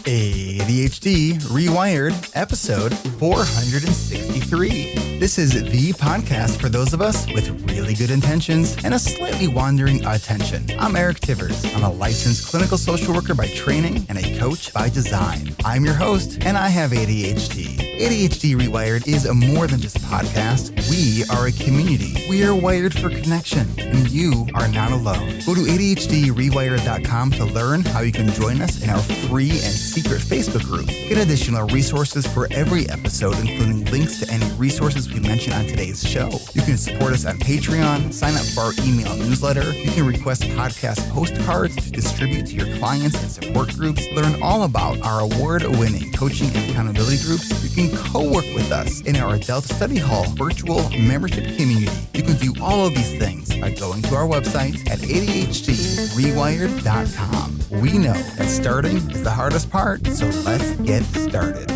ADHD reWired, episode 463. This is the podcast for those of us with really good intentions and a slightly wandering attention. I'm Eric Tivers. I'm a licensed clinical social worker by training and a coach by design. I'm your host, and I have ADHD. ADHD reWired is more than just a podcast. We are a community. We are wired for connection, and you are not alone. Go to ADHDrewired.com to learn how you can join us in our free and secret Facebook group. Get additional resources for every episode, including links to any resources we mention on today's show. You can support us on Patreon, sign up for our email newsletter. You can request podcast postcards to distribute to your clients and support groups. Learn all about our award-winning coaching and accountability groups. You can co-work with us in our Adult Study Hall virtual membership community. You can do all of these things by going to our website at ADHDrewired.com. We know that starting is the hardest part, so let's get started.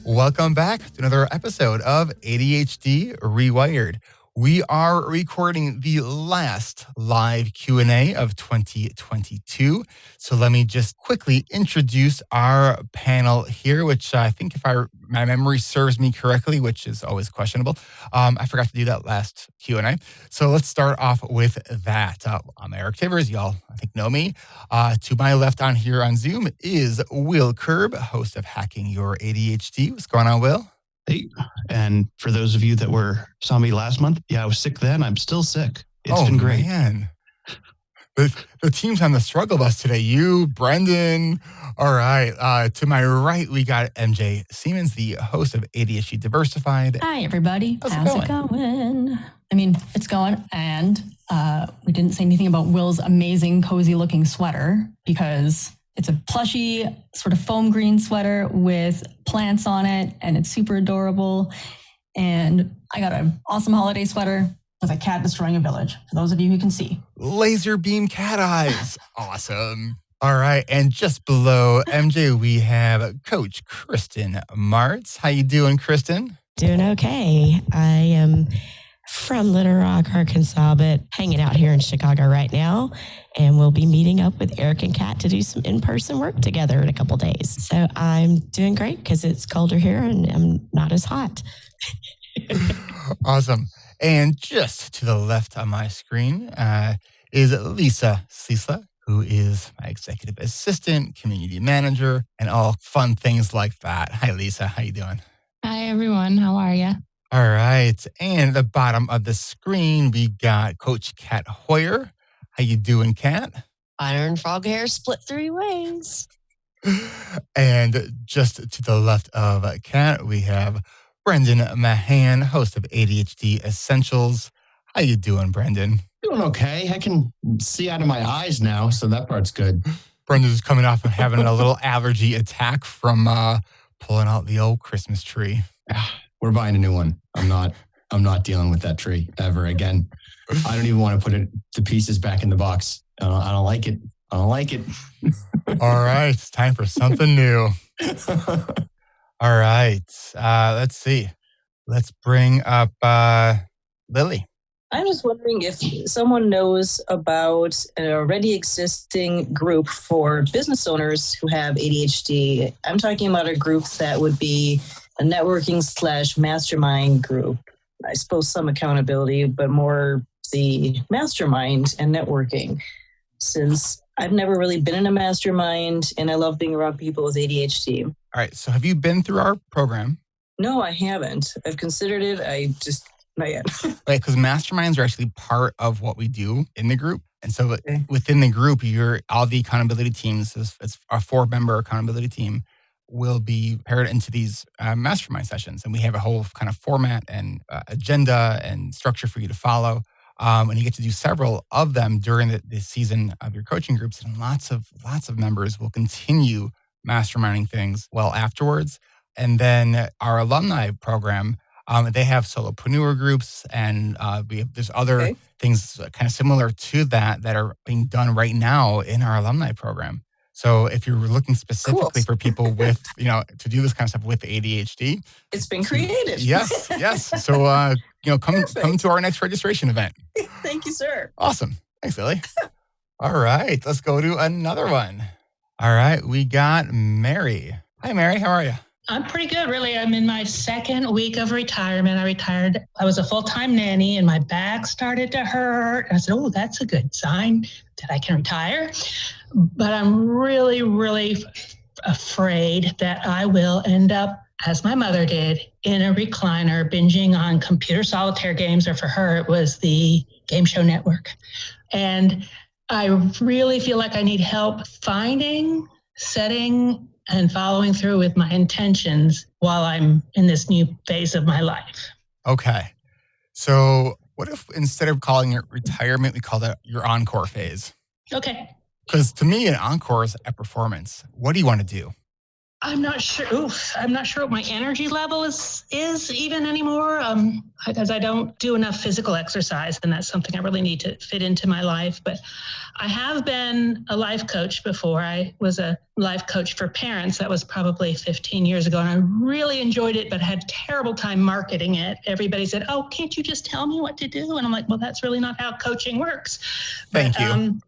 Welcome back to another episode of ADHD reWired. We are recording the last live Q&A of 2022. So let me just quickly introduce our panel here, which I think if my memory serves me correctly, which is always questionable, I forgot to do that last Q&A. So let's start off with that. I'm Eric Tivers. Y'all, I think, know me. To my left on here on Zoom is Will Kerb, host of Hacking Your ADHD. What's going on, Will? Hey, and for those of you that saw me last month, I was sick then. I'm still sick. It's been great. Man. The team's on the struggle bus today. You, Brendan. All right. To my right, we got MJ Siemens, the host of ADHD Diversified. Hi, everybody. How's it going? I mean, it's going. And we didn't say anything about Will's amazing, cozy-looking sweater because it's a plushy, sort of foam green sweater with plants on it, and it's super adorable. And I got an awesome holiday sweater with a cat destroying a village, for those of you who can see. Laser beam cat eyes. Awesome. All right. And just below MJ, we have Coach Kristen Martz. How you doing, Kristen? Doing okay. I am from Little Rock, Arkansas, but hanging out here in Chicago right now. And we'll be meeting up with Eric and Kat to do some in-person work together in a couple days. So I'm doing great because it's colder here and I'm not as hot. Awesome. And just to the left on my screen is Lisa Sisla, who is my executive assistant, community manager, and all fun things like that. Hi, Lisa. How you doing? Hi, everyone. How are you? All right. And at the bottom of the screen, we got Coach Kat Hoyer. How you doing, Kat? Iron frog hair split 3 ways. And just to the left of Kat, we have Brendan Mahan, host of ADHD Essentials. How you doing, Brendan? Doing okay. I can see out of my eyes now, so that part's good. Brendan's coming off of having a little allergy attack from pulling out the old Christmas tree. We're buying a new one. I'm not dealing with that tree ever again. I don't even want to put the pieces back in the box. I don't like it. All right. It's time for something new. All right. Let's see. Let's bring up Lily. I'm just wondering if someone knows about an already existing group for business owners who have ADHD. I'm talking about a group that would be a networking/mastermind group. I suppose some accountability, but more the mastermind and networking. Since I've never really been in a mastermind and I love being around people with ADHD. All right. So have you been through our program? No, I haven't. I've considered it. Not yet. Right. Because masterminds are actually part of what we do in the group. And so within the group, all the accountability teams, it's our 4-member accountability team, will be paired into these mastermind sessions. And we have a whole kind of format and agenda and structure for you to follow. And you get to do several of them during the season of your coaching groups. And lots of members will continue masterminding things well afterwards. And then our alumni program, they have solopreneur groups, and there's other things kind of similar to that are being done right now in our alumni program. So if you're looking specifically for people with, to do this kind of stuff with ADHD. It's been created. Yes. So, come to our next registration event. Thank you, sir. Awesome. Thanks, Lily. All right, let's go to another one. All right, we got Mary. Hi, Mary. How are you? I'm pretty good, really. I'm in my second week of retirement. I retired. I was a full-time nanny and my back started to hurt. I said, oh, that's a good sign that I can retire. But I'm really, really afraid that I will end up, as my mother did, in a recliner binging on computer solitaire games, or for her, it was the Game Show Network. And I really feel like I need help finding, setting, and following through with my intentions while I'm in this new phase of my life. Okay. So what if instead of calling it retirement, we call that your encore phase? Okay. Because to me, an encore is a performance. What do you want to do? I'm not sure. I'm not sure what my energy level is even anymore. Because I don't do enough physical exercise, and that's something I really need to fit into my life. But I have been a life coach before. I was a life coach for parents. That was probably 15 years ago, and I really enjoyed it, but had a terrible time marketing it. Everybody said, "Oh, can't you just tell me what to do?" And I'm like, "Well, that's really not how coaching works." Thank you.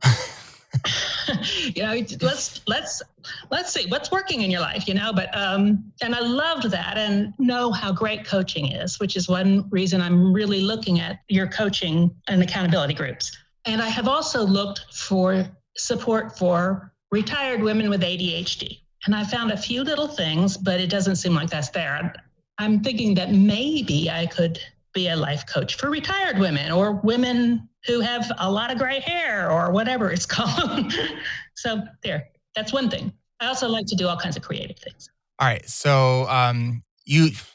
Let's see what's working in your life, but and I loved that and know how great coaching is, which is one reason I'm really looking at your coaching and accountability groups. And I have also looked for support for retired women with ADHD. And I found a few little things, but it doesn't seem like that's there. I'm thinking that maybe I could be a life coach for retired women or women who have a lot of gray hair or whatever it's called. So that's one thing. I also like to do all kinds of creative things. All right. So let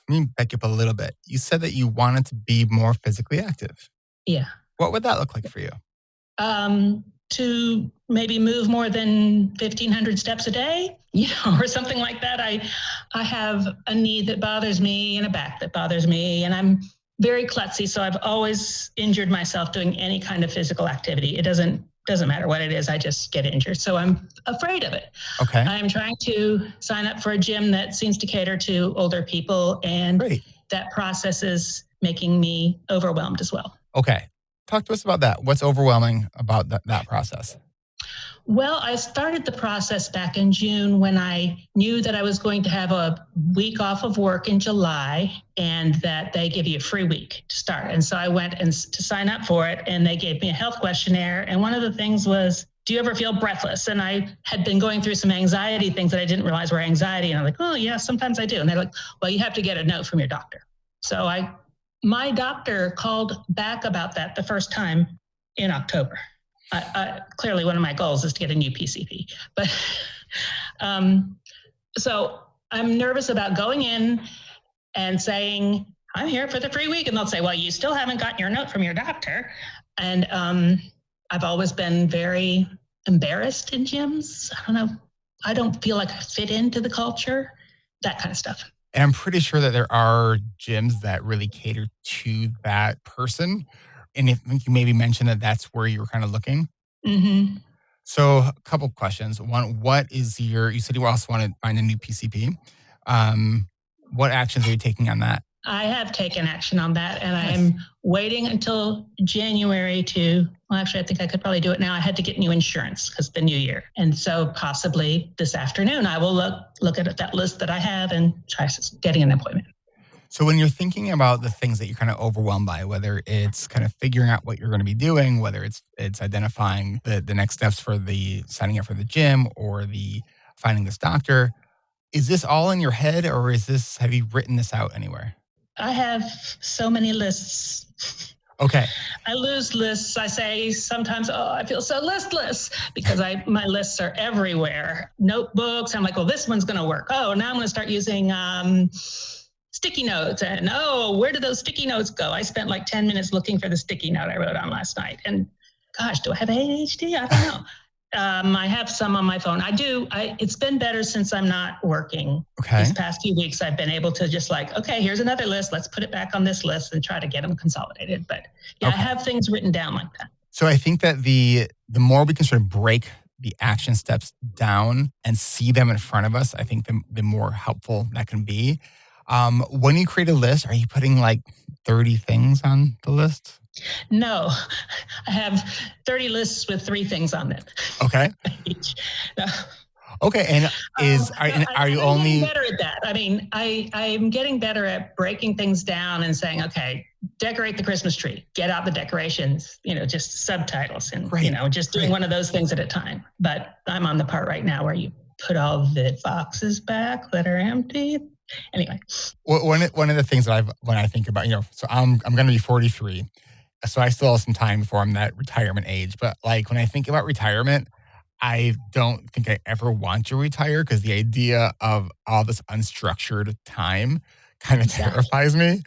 me back up a little bit. You said that you wanted to be more physically active. Yeah. What would that look like for you? To maybe move more than 1,500 steps a day, or something like that. I have a knee that bothers me and a back that bothers me, and I'm very klutzy, so I've always injured myself doing any kind of physical activity. It doesn't matter what it is, I just get injured. So I'm afraid of it. Okay. I'm trying to sign up for a gym that seems to cater to older people, and Great. That process is making me overwhelmed as well. Okay. Talk to us about that. What's overwhelming about that process? Well, I started the process back in June when I knew that I was going to have a week off of work in July and that they give you a free week to start. And so I went to sign up for it, and they gave me a health questionnaire. And one of the things was, do you ever feel breathless? And I had been going through some anxiety things that I didn't realize were anxiety. And I'm like, oh, yeah, sometimes I do. And they're like, well, you have to get a note from your doctor. So my doctor called back about that the first time in October. Clearly, one of my goals is to get a new PCP. But so I'm nervous about going in and saying, I'm here for the free week. And they'll say, well, you still haven't gotten your note from your doctor. And I've always been very embarrassed in gyms. I don't know. I don't feel like I fit into the culture, that kind of stuff. And I'm pretty sure that there are gyms that really cater to that person. And I think you maybe mentioned that that's where you were kind of looking. Mm-hmm. So a couple of questions. One, you said you also want to find a new PCP. What actions are you taking on that? I have taken action on that, and I am waiting until January actually, I think I could probably do it now. I had to get new insurance because the new year. And so possibly this afternoon, I will look at that list that I have and try getting an appointment. So when you're thinking about the things that you're kind of overwhelmed by, whether it's kind of figuring out what you're going to be doing, whether it's identifying the next steps for the signing up for the gym or the finding this doctor, is this all in your head, or have you written this out anywhere? I have so many lists. Okay. I lose lists. I say sometimes, I feel so listless because my lists are everywhere. Notebooks. I'm like, well, this one's going to work. Oh, now I'm going to start using sticky notes. And where did those sticky notes go? I spent like 10 minutes looking for the sticky note I wrote on last night. And gosh, do I have ADHD? I don't know. I have some on my phone. I do. It's been better since I'm not working. Okay. These past few weeks, I've been able to just okay, here's another list. Let's put it back on this list and try to get them consolidated. But yeah, okay. I have things written down like that. So I think that the more we can sort of break the action steps down and see them in front of us, I think the more helpful that can be. When you create a list, are you putting like 30 things on the list? No, I have 30 lists with 3 things on them. Okay. No. Okay. And are you I'm only getting better at that? I mean, I'm getting better at breaking things down and saying, okay, decorate the Christmas tree, get out the decorations, just subtitles and, just doing one of those things at a time. But I'm on the part right now where you put all the boxes back that are empty. Anyway. one of the things that when I think about, so I'm going to be 43. So I still have some time before I'm that retirement age. But like when I think about retirement, I don't think I ever want to retire because the idea of all this unstructured time kind of terrifies me.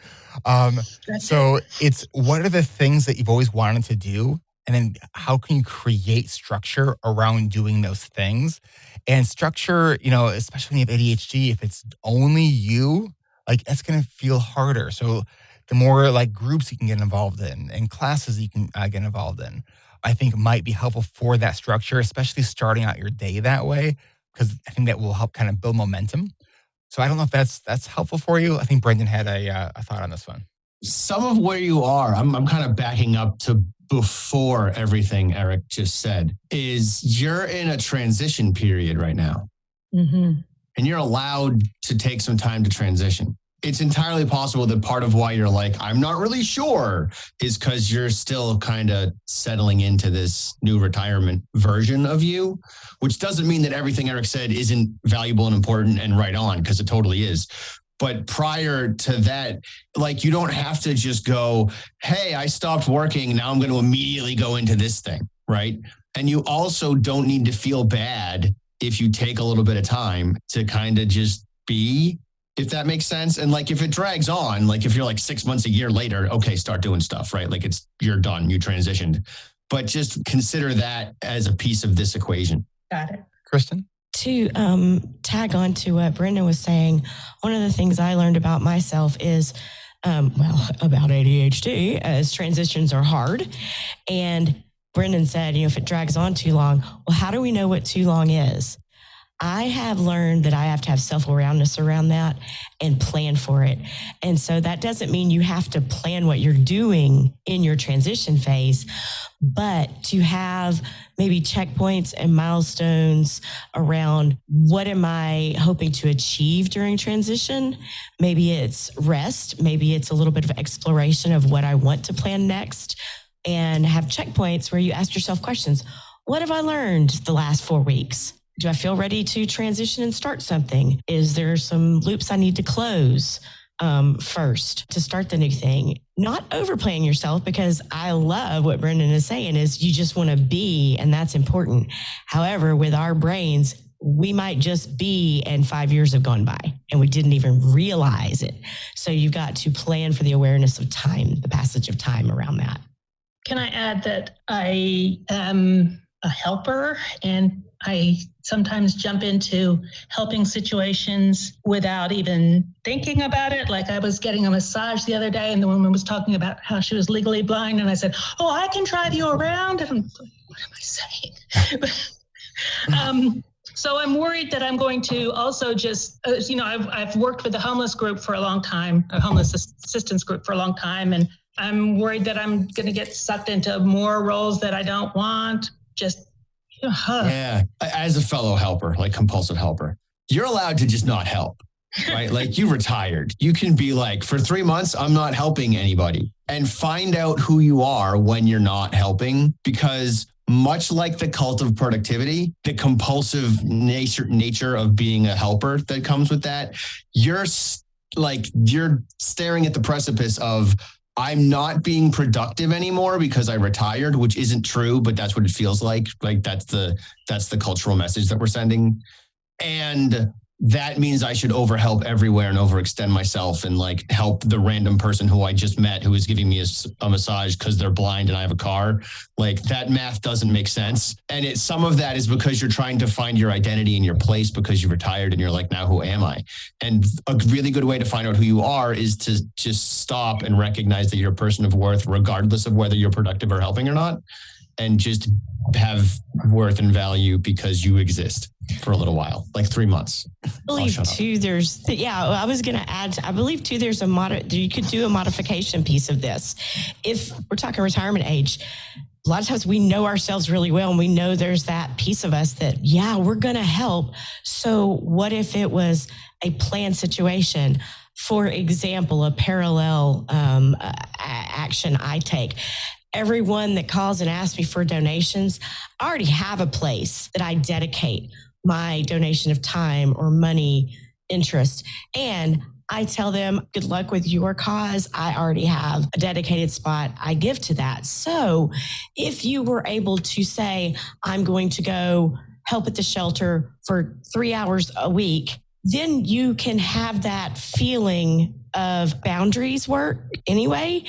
So it's what are the things that you've always wanted to do? And then how can you create structure around doing those things? And structure, especially when you have ADHD, if it's only you, like it's going to feel harder. So the more like groups you can get involved in and classes you can get involved in, I think might be helpful for that structure, especially starting out your day that way, because I think that will help kind of build momentum. So I don't know if that's helpful for you. I think Brendan had a thought on this one. Some of where you are, I'm kind of backing up to before everything Eric just said, is you're in a transition period right now. Mm-hmm. And you're allowed to take some time to transition. It's entirely possible that part of why you're like, I'm not really sure, is because you're still kind of settling into this new retirement version of you, which doesn't mean that everything Eric said isn't valuable and important and right on, because it totally is. But prior to that, like you don't have to just go, hey, I stopped working. Now I'm going to immediately go into this thing, right? And you also don't need to feel bad if you take a little bit of time to kind of just be, if that makes sense. And like, if it drags on, like if you're like 6 months, a year later, okay, start doing stuff, right? Like you're done, you transitioned, but just consider that as a piece of this equation. Got it. Kristen? To tag on to what Brendan was saying, one of the things I learned about myself is, about ADHD, as transitions are hard. And Brendan said, if it drags on too long, well, how do we know what too long is? I have learned that I have to have self-awareness around that and plan for it. And so that doesn't mean you have to plan what you're doing in your transition phase, but to have maybe checkpoints and milestones around what am I hoping to achieve during transition. Maybe it's rest, maybe it's a little bit of exploration of what I want to plan next, and have checkpoints where you ask yourself questions. What have I learned the last 4 weeks? Do I feel ready to transition and start something? Is there some loops I need to close first to start the new thing? Not overplaying yourself, because I love what Brendan is saying is you just want to be, and that's important. However, with our brains, we might just be, and 5 years have gone by and we didn't even realize it. So you've got to plan for the awareness of time, the passage of time around that. Can I add that I am a helper, and I sometimes jump into helping situations without even thinking about it. Like I was getting a massage the other day and the woman was talking about how she was legally blind. And I said, oh, I can drive you around. And I'm like, what am I saying? So I'm worried that I'm going to also just, I've worked with the homeless group for a long time, a homeless assistance group for a long time. And I'm worried that I'm going to get sucked into more roles that I don't want. Yeah, as a fellow helper, like compulsive helper, you're allowed to just not help, right? Like you retired. You can be like, for 3 months, I'm not helping anybody, and find out who you are when you're not helping, because much like the cult of productivity, the compulsive nature of being a helper that comes with that, you're staring at the precipice of, I'm not being productive anymore because I retired, which isn't true, but that's what it feels like. Like that's the cultural message that we're sending. And that means I should overhelp everywhere and overextend myself and like help the random person who I just met who is giving me a massage because they're blind and I have a car. Like that math doesn't make sense. And some of that is because you're trying to find your identity and your place because you retired and you're like, now who am I? And a really good way to find out who you are is to just stop and recognize that you're a person of worth, regardless of whether you're productive or helping or not. And just have worth and value because you exist. for a little while, like 3 months. I believe too, I was going to add, I believe too, you could do a modification piece of this. If we're talking retirement age, a lot of times we know ourselves really well and we know there's that piece of us that, we're going to help. So what if it was a planned situation? For example, a parallel action I take. Everyone that calls and asks me for donations, I already have a place that I dedicate my donation of time or money, interest. And I tell them, good luck with your cause. I already have a dedicated spot I give to that. So if you were able to say, I'm going to go help at the shelter for 3 hours a week, then you can have that feeling of boundaries work anyway,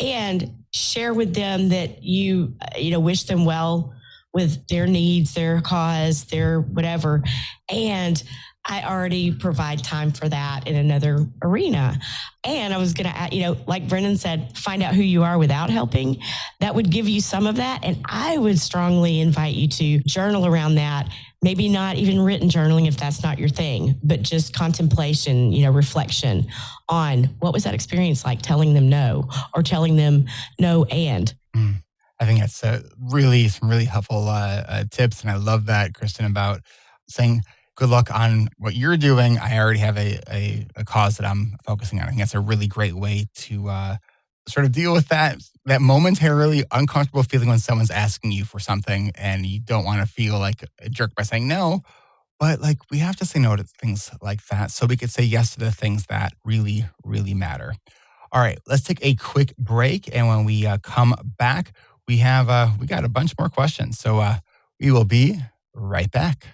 and share with them that you wish them well with their needs, their cause, their whatever. And I already provide time for that in another arena. And I was going to, like Brendan said, find out who you are without helping. That would give you some of that. And I would strongly invite you to journal around that. Maybe not even written journaling if that's not your thing, but just contemplation, reflection on what was that experience like, telling them no or telling them no and. I think that's some really helpful tips. And I love that, Kristen, about saying, good luck on what you're doing. I already have a cause that I'm focusing on. I think that's a really great way to sort of deal with that momentarily uncomfortable feeling when someone's asking you for something and you don't want to feel like a jerk by saying no. But we have to say no to things like that so we could say yes to the things that really, really matter. All right, let's take a quick break. And when we come back, we got a bunch more questions. So we will be right back.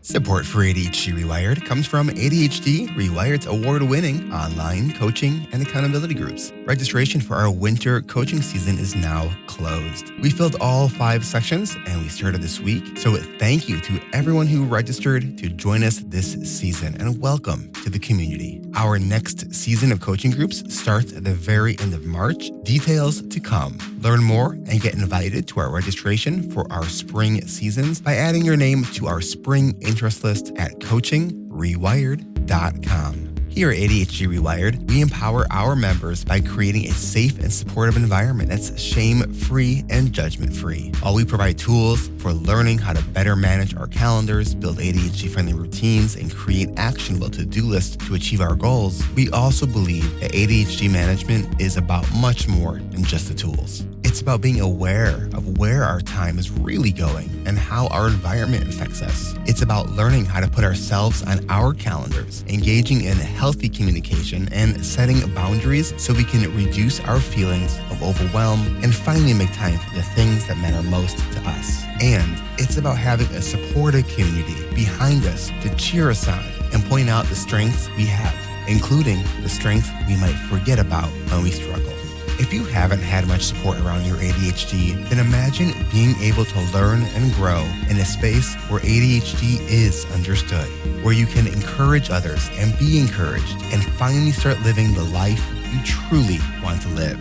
Support for ADHD Rewired comes from ADHD Rewired's award-winning online coaching and accountability groups. Registration for our winter coaching season is now closed. We filled all 5 sections and we started this week. So thank you to everyone who registered to join us this season and welcome to the community. Our next season of coaching groups starts at the very end of March. Details to come. Learn more and get invited to our registration for our spring seasons by adding your name to our spring interest list at coachingrewired.com. Here at ADHD Rewired, we empower our members by creating a safe and supportive environment that's shame-free and judgment-free. While we provide tools for learning how to better manage our calendars, build ADHD-friendly routines, and create actionable to-do lists to achieve our goals, we also believe that ADHD management is about much more than just the tools. It's about being aware of where our time is really going and how our environment affects us. It's about learning how to put ourselves on our calendars, engaging in healthy communication, and setting boundaries so we can reduce our feelings of overwhelm and finally make time for the things that matter most to us. And it's about having a supportive community behind us to cheer us on and point out the strengths we have, including the strengths we might forget about when we struggle. If you haven't had much support around your ADHD, then imagine being able to learn and grow in a space where ADHD is understood, where you can encourage others and be encouraged and finally start living the life you truly want to live.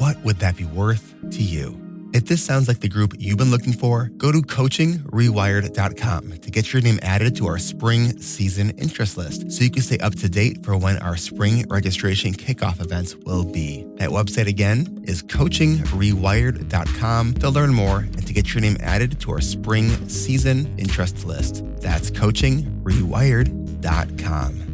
What would that be worth to you? If this sounds like the group you've been looking for, go to coachingrewired.com to get your name added to our spring season interest list so you can stay up to date for when our spring registration kickoff events will be. That website again is coachingrewired.com to learn more and to get your name added to our spring season interest list. That's coachingrewired.com.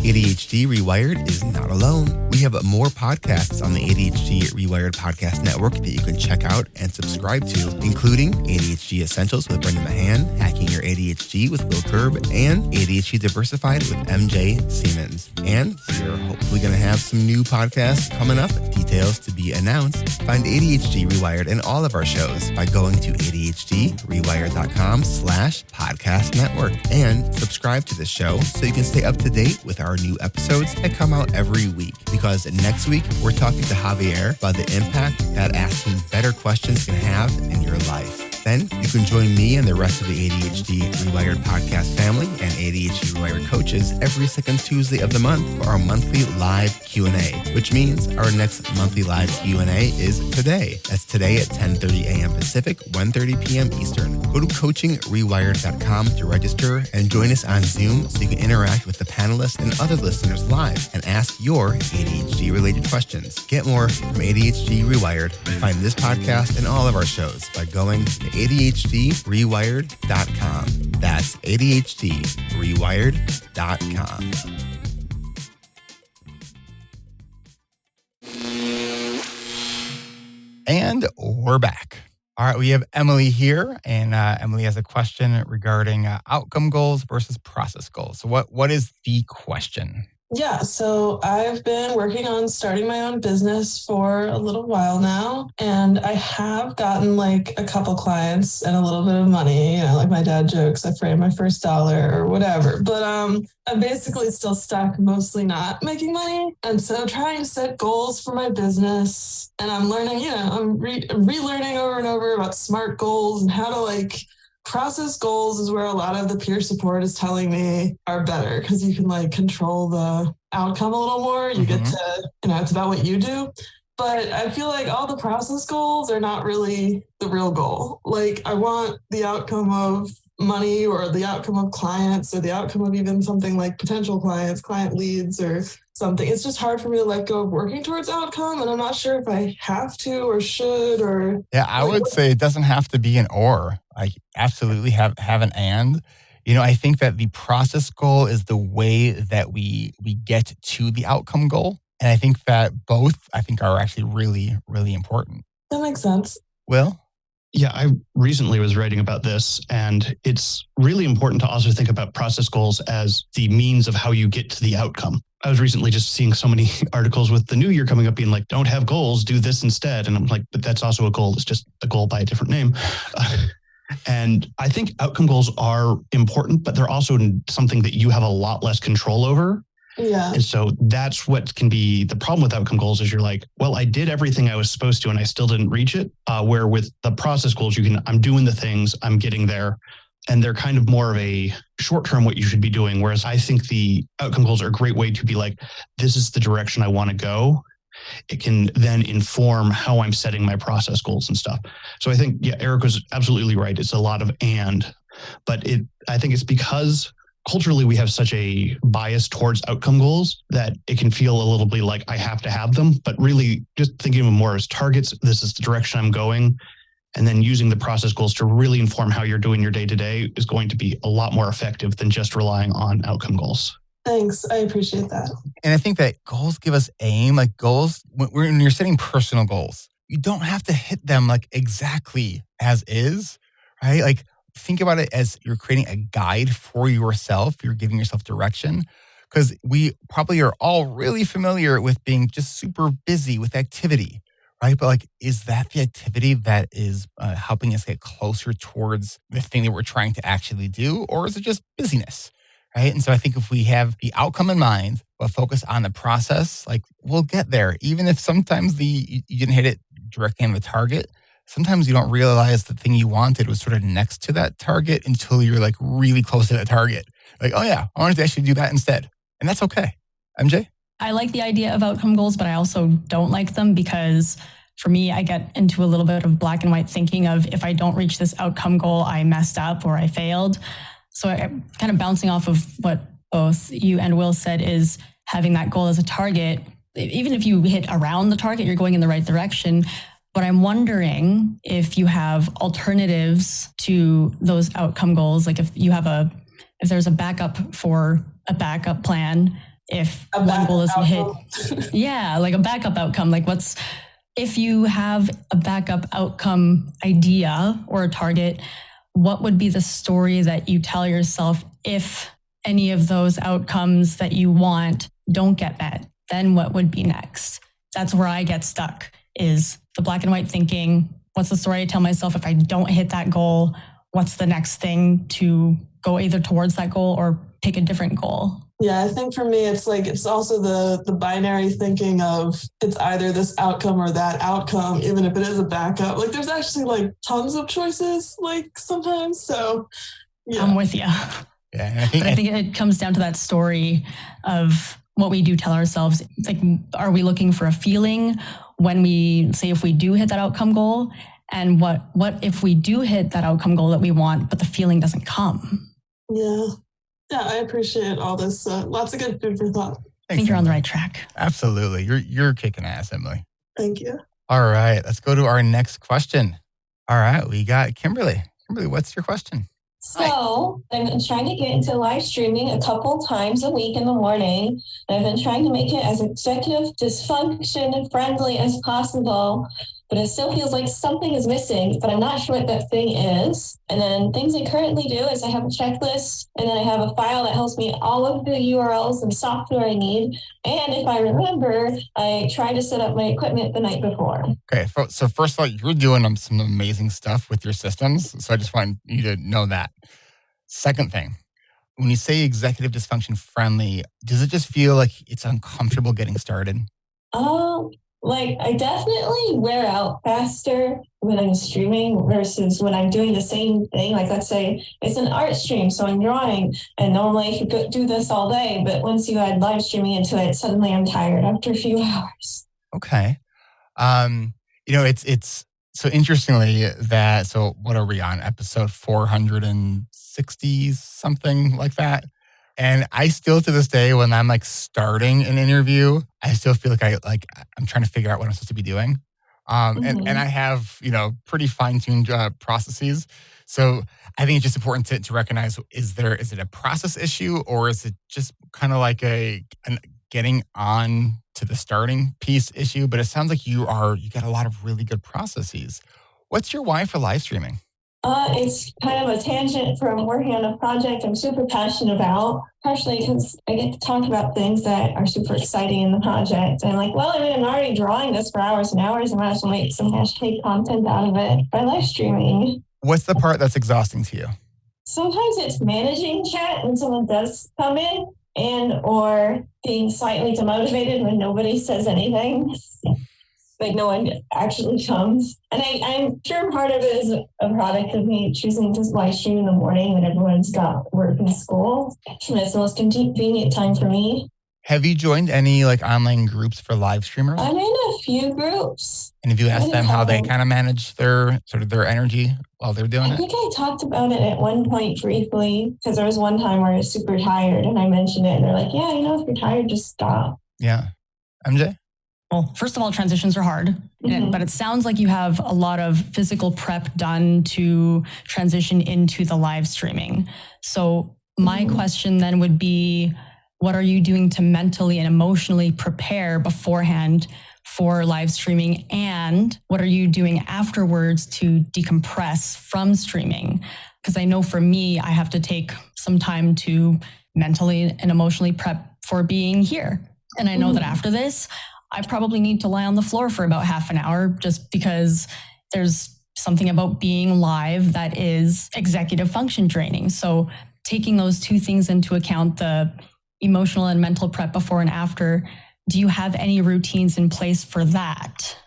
ADHD Rewired is not alone. We have more podcasts on the ADHD Rewired podcast network that you can check out and subscribe to, including ADHD Essentials with Brendan Mahan, Hacking Your ADHD with Will Kerb, and ADHD Diversified with MJ Siemens. And we're hopefully going to have some new podcasts coming up. Details to be announced. Find ADHD Rewired and all of our shows by going to ADHDrewired.com/podcast network and subscribe to the show so you can stay up to date with our new episodes that come out every week. Because next week, we're talking to Javier about the impact that asking better questions can have in your life. Then you can join me and the rest of the ADHD reWired podcast family and ADHD reWired coaches every second Tuesday of the month for our monthly live Q&A, which means our next monthly live Q&A is today. That's today at 10:30 a.m. Pacific, 1:30 p.m. Eastern. Go to coachingrewired.com to register and join us on Zoom so you can interact with the panelists and other listeners live and ask your ADHD-related questions. Get more from ADHD Rewired and find this podcast and all of our shows by going to ADHDrewired.com. That's ADHDrewired.com. And we're back. All right, we have Emily here, and Emily has a question regarding outcome goals versus process goals. So what is the question? Yeah, so I've been working on starting my own business for a little while now, and I have gotten like a couple clients and a little bit of money, like my dad jokes, I framed my first dollar or whatever. But I'm basically still stuck, mostly not making money. And so trying to set goals for my business, and I'm learning, I'm relearning over and over about SMART goals and how to process goals is where a lot of the peer support is telling me are better because you can control the outcome a little more. You get to, it's about what you do. But I feel like all the process goals are not really the real goal. I want the outcome of money or the outcome of clients or the outcome of even something like potential clients, client leads or something. It's just hard for me to let go of working towards outcome. And I'm not sure if I have to or should or... Yeah, I would say it doesn't have to be an or. Absolutely have an and. I think that the process goal is the way that we get to the outcome goal. And I think that both, are actually really, really important. That makes sense. Will? Yeah, I recently was writing about this, and it's really important to also think about process goals as the means of how you get to the outcome. I was recently just seeing so many articles with the new year coming up being like, don't have goals, do this instead. And I'm like, but that's also a goal. It's just a goal by a different name. And I think outcome goals are important, but they're also something that you have a lot less control over. Yeah. And so that's what can be the problem with outcome goals is you're like, well, I did everything I was supposed to and I still didn't reach it. Where with the process goals, I'm doing the things, I'm getting there. And they're kind of more of a short-term what you should be doing. Whereas I think the outcome goals are a great way to be like, this is the direction I want to go. It can then inform how I'm setting my process goals and stuff. So I think, Eric was absolutely right. It's a lot of but I think it's because culturally we have such a bias towards outcome goals that it can feel a little bit like I have to have them, but really just thinking of them more as targets. This is the direction I'm going. And then using the process goals to really inform how you're doing your day-to-day is going to be a lot more effective than just relying on outcome goals. Thanks. I appreciate that. And I think that goals give us aim. Goals, when you're setting personal goals, you don't have to hit them exactly as is, right? Think about it as you're creating a guide for yourself. You're giving yourself direction because we probably are all really familiar with being just super busy with activity, right? But is that the activity that is helping us get closer towards the thing that we're trying to actually do? Or is it just busyness? Right. And so I think if we have the outcome in mind, but focus on the process, we'll get there. Even if sometimes you didn't hit it directly on the target, sometimes you don't realize the thing you wanted was sort of next to that target until you're really close to that target. Oh yeah, I wanted to actually do that instead. And that's okay. MJ? I like the idea of outcome goals, but I also don't like them because for me, I get into a little bit of black and white thinking of if I don't reach this outcome goal, I messed up or I failed. So I'm kind of bouncing off of what both you and Will said is having that goal as a target. Even if you hit around the target, you're going in the right direction. But I'm wondering if you have alternatives to those outcome goals. If there's a backup for a backup plan, if one goal isn't hit. Yeah, a backup outcome. If you have a backup outcome idea or a target, what would be the story that you tell yourself if any of those outcomes that you want don't get met? Then what would be next? That's where I get stuck, is the black and white thinking. What's the story I tell myself if I don't hit that goal? What's the next thing to go either towards that goal or pick a different goal? Yeah, I think for me, it's like, it's also the binary thinking of it's either this outcome or that outcome, even if it is a backup. Like there's actually like tons of choices, like sometimes. So yeah. I'm with you. Yeah, But I think it comes down to that story of what we do tell ourselves. It's like, are we looking for a feeling when we say if we do hit that outcome goal? And what if we do hit that outcome goal that we want, but the feeling doesn't come? Yeah. Yeah, I appreciate all this. Lots of good food for thought. I think you're on the right track. Absolutely. You're kicking ass, Emily. Thank you. All right. Let's go to our next question. All right. We got Kimberly. Kimberly, what's your question? So I've been trying to get into live streaming a couple times a week in the morning. And I've been trying to make it as executive dysfunction friendly as possible, but it still feels like something is missing, but I'm not sure what that thing is. And then things I currently do is I have a checklist, and then I have a file that helps me all of the URLs and software I need. And if I remember, I try to set up my equipment the night before. Okay. So first of all, you're doing some amazing stuff with your systems. So I just want you to know that. Second thing, when you say executive dysfunction friendly, does it just feel like it's uncomfortable getting started? Like I definitely wear out faster when I'm streaming versus when I'm doing the same thing. Like let's say it's an art stream, so I'm drawing, and normally I could do this all day, but once you add live streaming into it, suddenly I'm tired after a few hours. Okay. It's so interestingly that, so what are we on? Episode 460 something like that. And I still, to this day, when I'm like starting an interview, I still feel like I'm trying to figure out what I'm supposed to be doing. And I have, pretty fine-tuned processes. So I think it's just important to recognize, is it a process issue, or is it just kind of like a getting on to the starting piece issue? But it sounds like you got a lot of really good processes. What's your why for live streaming? It's kind of a tangent from working on a project I'm super passionate about, partially because I get to talk about things that are super exciting in the project. And I'm like, well, I'm already drawing this for hours and hours. I might as well make some hashtag content out of it by live streaming. What's the part that's exhausting to you? Sometimes it's managing chat when someone does come in, or being slightly demotivated when nobody says anything. Like no one actually comes. And I'm sure part of it is a product of me choosing to live stream in the morning when everyone's got work and school. And it's the most convenient time for me. Have you joined any like online groups for live streamers? I'm in a few groups. And have you asked them how they kind of manage their energy while they're doing it? I think I talked about it at one point briefly, because there was one time where I was super tired and I mentioned it and they're like, yeah, if you're tired, just stop. Yeah. MJ? Well, first of all, transitions are hard, but it sounds like you have a lot of physical prep done to transition into the live streaming. So my question then would be, what are you doing to mentally and emotionally prepare beforehand for live streaming? And what are you doing afterwards to decompress from streaming? Because I know for me, I have to take some time to mentally and emotionally prep for being here. And I know that after this, I probably need to lie on the floor for about half an hour, just because there's something about being live that is executive function draining. So taking those two things into account, the emotional and mental prep before and after, do you have any routines in place for that?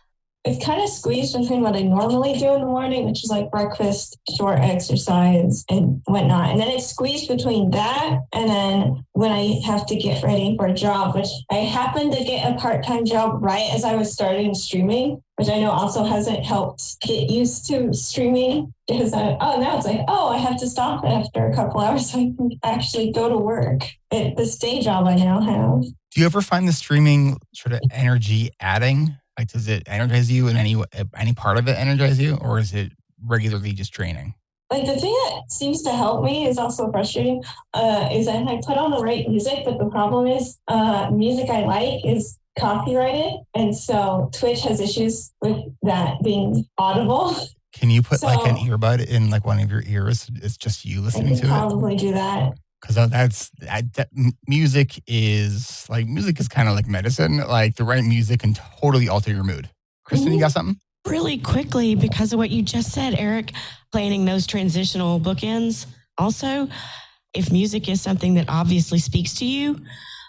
It's kind of squeezed between what I normally do in the morning, which is like breakfast, short exercise, and whatnot. And then it's squeezed between that and then when I have to get ready for a job, which I happened to get a part-time job right as I was starting streaming, which I know also hasn't helped get used to streaming, because now it's like, I have to stop after a couple hours so I can actually go to work at this day job I now have. Do you ever find the streaming sort of energy adding? Like, does it energize you in any part of it energize you, or is it regularly just draining? Like the thing that seems to help me is also frustrating, is that I put on the right music, but the problem is music I like is copyrighted. And so Twitch has issues with that being audible. Can you put like an earbud in like one of your ears? It's just you listening to it? I can probably do that. Because music is kind of like medicine. Like the right music can totally alter your mood. Kristen, you got something? Really quickly, because of what you just said, Eric, planning those transitional bookends. Also, if music is something that obviously speaks to you,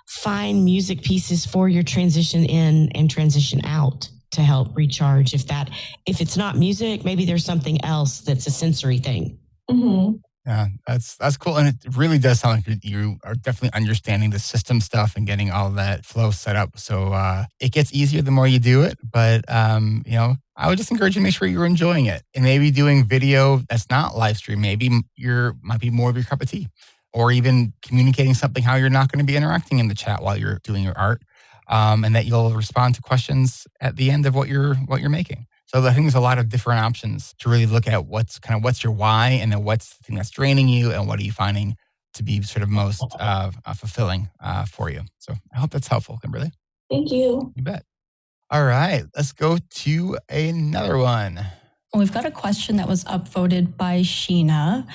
find music pieces for your transition in and transition out to help recharge. If it's not music, maybe there's something else that's a sensory thing. Mm-hmm. Yeah, that's cool. And it really does sound like you are definitely understanding the system stuff and getting all that flow set up. So it gets easier the more you do it. But, I would just encourage you to make sure you're enjoying it. And maybe doing video that's not live stream, maybe might be more of your cup of tea. Or even communicating something how you're not going to be interacting in the chat while you're doing your art. And that you'll respond to questions at the end of what you're making. So I think there's a lot of different options to really look at what's your why, and then what's the thing that's draining you, and what are you finding to be sort of most fulfilling for you. So I hope that's helpful, Kimberly. Thank you. You bet. All right, let's go to another one. We've got a question that was upvoted by Sheena.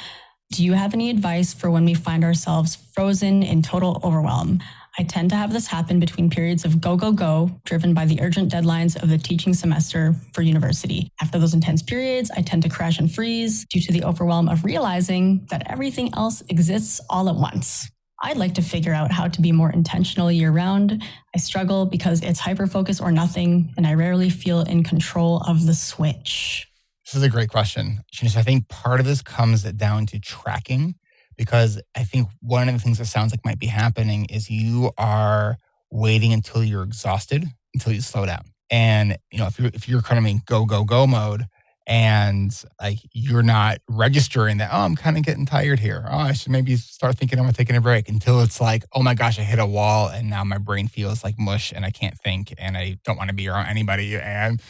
Do you have any advice for when we find ourselves frozen in total overwhelm? I tend to have this happen between periods of go, go, go, driven by the urgent deadlines of the teaching semester for university. After those intense periods, I tend to crash and freeze due to the overwhelm of realizing that everything else exists all at once. I'd like to figure out how to be more intentional year-round. I struggle because it's hyper-focus or nothing, and I rarely feel in control of the switch. This is a great question. So I think part of this comes down to tracking. Because I think one of the things that sounds like might be happening is you are waiting until you're exhausted, until you slow down. And, if you're kind of in go, go, go mode, and like you're not registering that, I'm kind of getting tired here. I should maybe start thinking I'm taking a break, until it's like, oh my gosh, I hit a wall and now my brain feels like mush and I can't think and I don't want to be around anybody. And,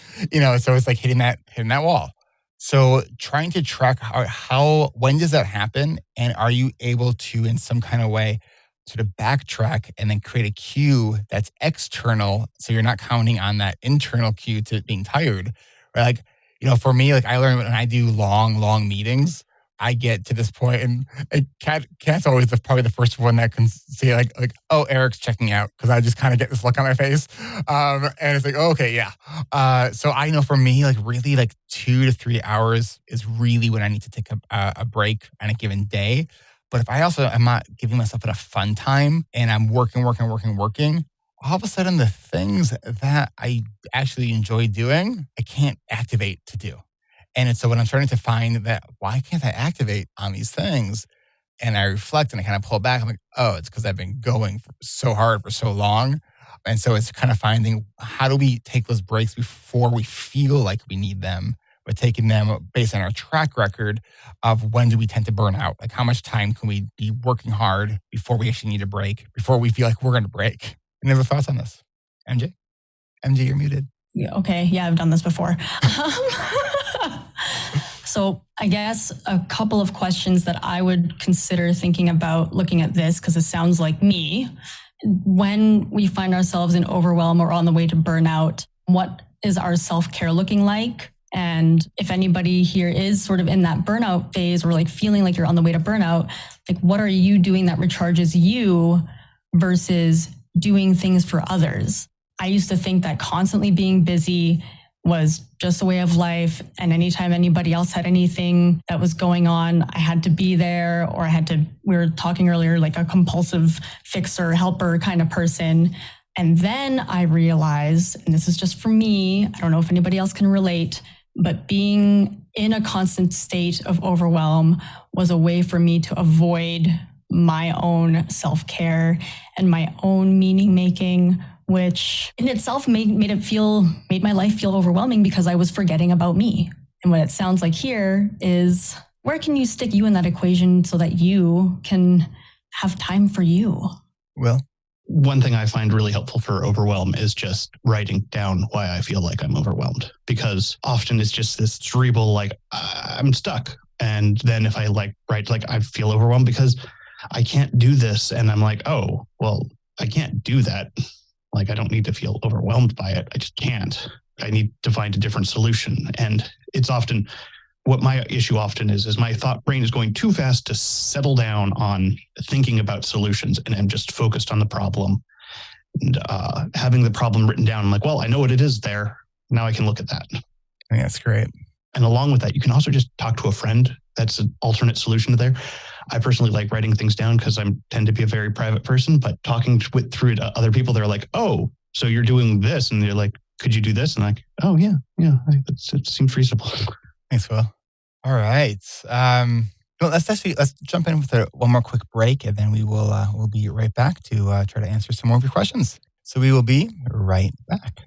so it's like hitting that wall. So trying to track when does that happen? And are you able to, in some kind of way, sort of backtrack and then create a cue that's external, so you're not counting on that internal cue to being tired? Right? Like, for me, like I learned when I do long meetings, I get to this point, and Kat's always probably the first one that can say like, oh, Eric's checking out, because I just kind of get this look on my face, and it's like, oh, okay, yeah. So I know for me, like really, like 2 to 3 hours is really when I need to take a break on a given day. But if I also am not giving myself enough fun time, and I'm working, all of a sudden the things that I actually enjoy doing, I can't activate to do. And so when I'm starting to find that, why can't I activate on these things? And I reflect and I kind of pull back. I'm like, oh, it's because I've been going so hard for so long. And so it's kind of finding, how do we take those breaks before we feel like we need them, but taking them based on our track record of when do we tend to burn out? Like how much time can we be working hard before we actually need a break, before we feel like we're going to break? Any other thoughts on this? MJ, you're muted. Yeah, okay. Yeah, I've done this before. So I guess a couple of questions that I would consider thinking about looking at this, because it sounds like me. When we find ourselves in overwhelm or on the way to burnout, what is our self-care looking like? And if anybody here is sort of in that burnout phase, or like feeling like you're on the way to burnout, like what are you doing that recharges you versus doing things for others? I used to think that constantly being busy was just a way of life. And anytime anybody else had anything that was going on, I had to be there, or we were talking earlier, like a compulsive fixer, helper kind of person. And then I realized, and this is just for me, I don't know if anybody else can relate, but being in a constant state of overwhelm was a way for me to avoid my own self-care and my own meaning making, which in itself made my life feel overwhelming, because I was forgetting about me. And what it sounds like here is, where can you stick you in that equation so that you can have time for you? Will? One thing I find really helpful for overwhelm is just writing down why I feel like I'm overwhelmed, because often it's just this cerebral, like, I'm stuck. And then if I write, I feel overwhelmed because I can't do this. And I'm like, oh, well, I can't do that. Like, I don't need to feel overwhelmed by it. I just can't. I need to find a different solution. And it's often, what my issue often is my thought brain is going too fast to settle down on thinking about solutions, and I'm just focused on the problem. And having the problem written down, I'm like, well, I know what it is there. Now I can look at that. I think that's great. And along with that, you can also just talk to a friend. That's an alternate solution to there. I personally like writing things down because I tend to be a very private person, but talking through to other people, they're like, oh, so you're doing this. And they're like, could you do this? And like, oh yeah, it seems reasonable. Thanks, Will. All right. Well, let's jump in with one more quick break, and then we'll be right back to try to answer some more of your questions. So we will be right back.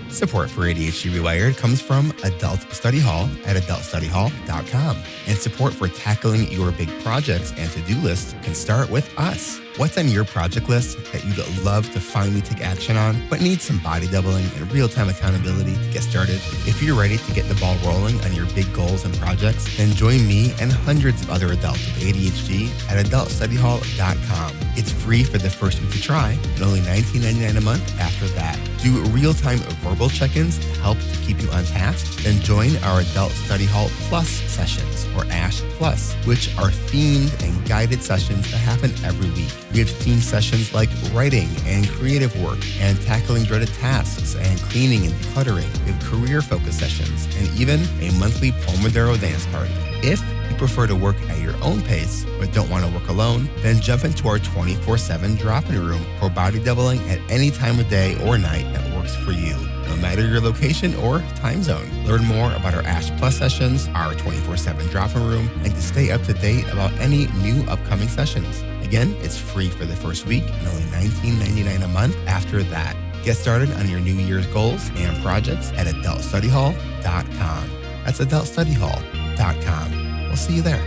Support for ADHD Rewired comes from Adult Study Hall at adultstudyhall.com. And support for tackling your big projects and to-do lists can start with us. What's on your project list that you'd love to finally take action on, but need some body doubling and real-time accountability to get started? If you're ready to get the ball rolling on your big goals and projects, then join me and hundreds of other adults with ADHD at adultstudyhall.com. It's free for the first week to try and only $19.99 a month after that. Do real-time verbal check-ins to help to keep you on task. Then join our Adult Study Hall Plus sessions, or ASH Plus, which are themed and guided sessions that happen every week. We have themed sessions like writing and creative work and tackling dreaded tasks and cleaning and decluttering. We have career-focused sessions and even a monthly Pomodoro dance party. If you prefer to work at your own pace but don't want to work alone, then jump into our 24/7 drop-in room for body doubling at any time of day or night that works for you, no matter your location or time zone. Learn more about our ASH Plus sessions, our 24/7 drop-in room, and to stay up to date about any new upcoming sessions. Again, it's free for the first week and only $19.99 a month after that. Get started on your New Year's goals and projects at adultstudyhall.com. That's adultstudyhall.com. We'll see you there.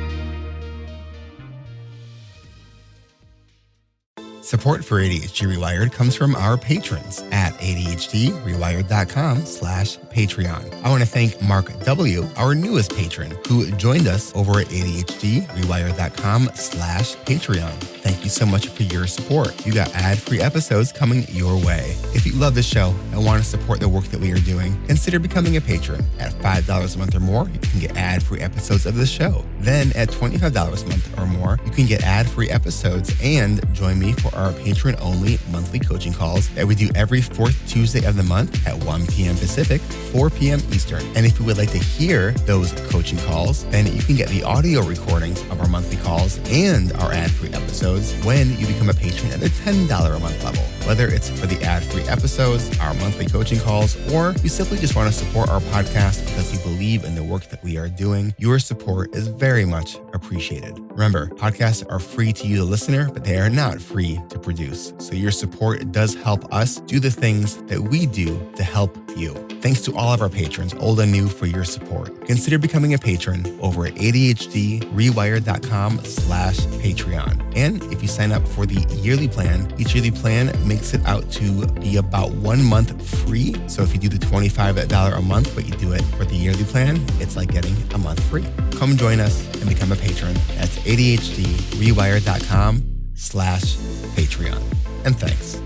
Support for ADHD Rewired comes from our patrons at ADHDrewired.com/Patreon. I want to thank Mark W., our newest patron, who joined us over at ADHDrewired.com/Patreon. Thank you so much for your support. You got ad-free episodes coming your way. If you love the show and want to support the work that we are doing, consider becoming a patron. At $5 a month or more, you can get ad-free episodes of the show. Then at $25 a month or more, you can get ad-free episodes and join me for our patron-only monthly coaching calls that we do every fourth Tuesday of the month at 1 p.m. Pacific, 4 p.m. Eastern. And if you would like to hear those coaching calls, then you can get the audio recordings of our monthly calls and our ad-free episodes when you become a patron at the $10 a month level. Whether it's for the ad-free episodes, our monthly coaching calls, or you simply just want to support our podcast because you believe in the work that we are doing, your support is very much appreciated. Remember, podcasts are free to you, the listener, but they are not free to produce. So your support does help us do the things that we do to help you. Thanks to all of our patrons, old and new, for your support. Consider becoming a patron over at ADHDrewired.com/Patreon. And if you sign up for the yearly plan, each yearly plan makes it out to be about 1 month free. So if you do the $25 a month, but you do it for the yearly plan, it's like getting a month free. Come join us and become a patron. That's ADHDrewired.com/Patreon. And thanks.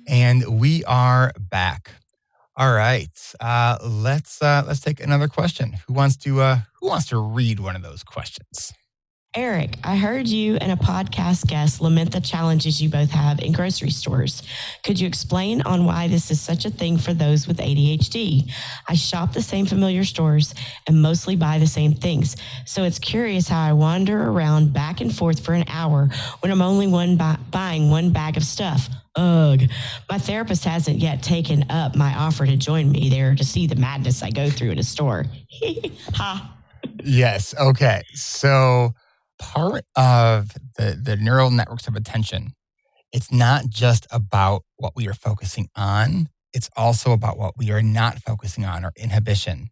And we are back. All right, let's take another question. Who wants to read one of those questions? Eric, I heard you and a podcast guest lament the challenges you both have in grocery stores. Could you explain on why this is such a thing for those with ADHD? I shop the same familiar stores and mostly buy the same things. So it's curious how I wander around back and forth for an hour when I'm only buying one bag of stuff. Ugh. My therapist hasn't yet taken up my offer to join me there to see the madness I go through in a store. Ha. Yes. Okay. So part of the neural networks of attention, it's not just about what we are focusing on. It's also about what we are not focusing on, or inhibition.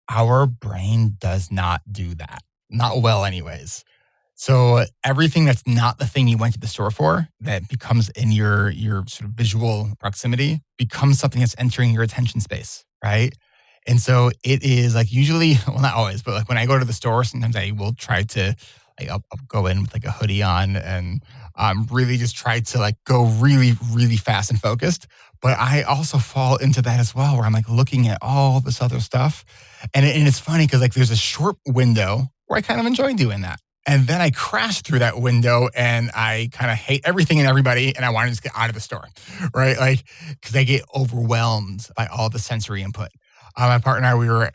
Our brain does not do that. Not well anyways. So everything that's not the thing you went to the store for, that becomes in your sort of visual proximity, becomes something that's entering your attention space, right? And so it is like usually, well, not always, but like when I go to the store, sometimes I will try to, like I'll go in with like a hoodie on and really just try to like go really, really fast and focused. But I also fall into that as well, where I'm like looking at all this other stuff. And it's funny because like there's a short window where I kind of enjoy doing that. And then I crashed through that window and I kind of hate everything and everybody. And I want to just get out of the store, right? Like, because I get overwhelmed by all the sensory input. My partner and I, we were